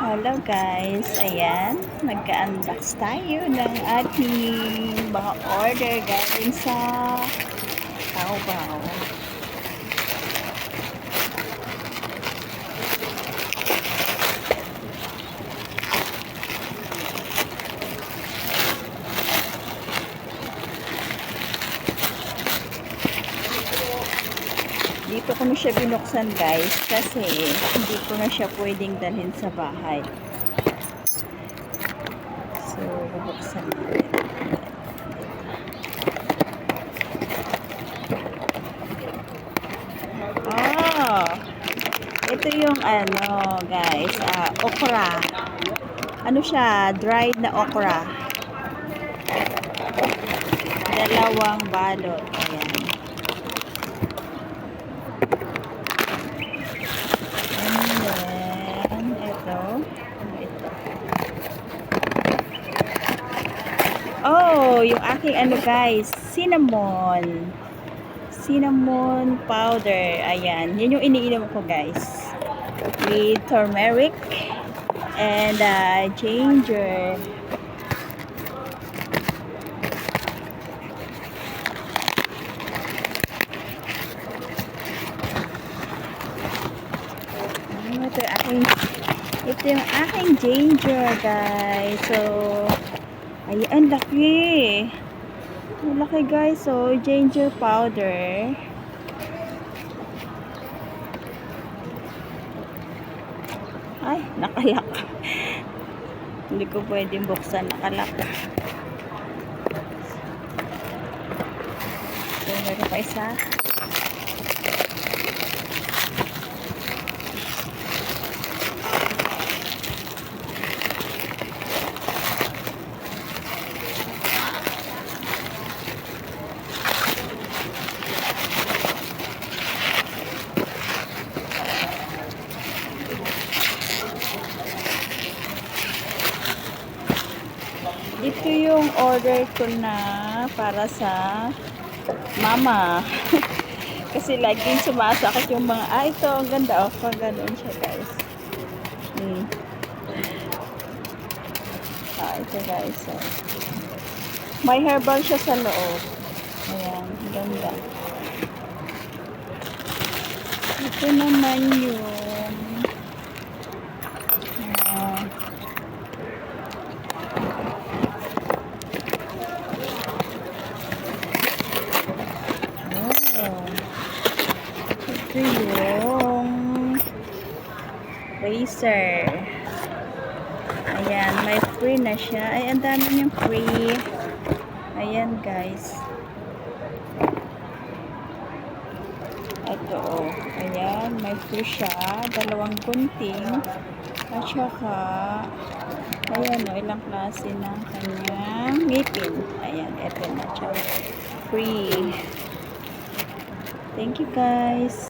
Hello guys, ayan, magka-unbox tayo ng ating mga order galing sa Taobao. Dito ko na siya binuksan guys kasi hindi ko na siya pwedeng dalhin sa bahay. So, bubuksan natin. Oh, ito yung ano guys, okra. Ano siya? Dried na okra. Dalawang balot. Ayan. And then, ito. Oh, yung aking ano guys, cinnamon. Cinnamon powder. Ayan. Yan yung iniinom ko guys. With turmeric and ginger. Ito yung aking ginger guys. So, ayan, laki. Ang laki guys. So, ginger powder. Ay, nakalak. Hindi ko pwedeng buksan. Nakalak. So, meron pa isa. Ito yung order ko na para sa mama. Kasi laging sumasakit yung mga, ito, ang ganda. Oh, pag ganun siya, guys. Ito, guys. So, may herbal siya sa loob. Ayan, ganda. Ito naman yung ito yung razor. Ayan, may free na siya. Ay, ang dami niyang free. Ayan, guys. Ito, oh. Ayan, may free siya. Dalawang gunting. At saka, ayan, oh, ilang klase ng kanyang ngipin. Ayan, ito na siya. Free. Thank you, guys.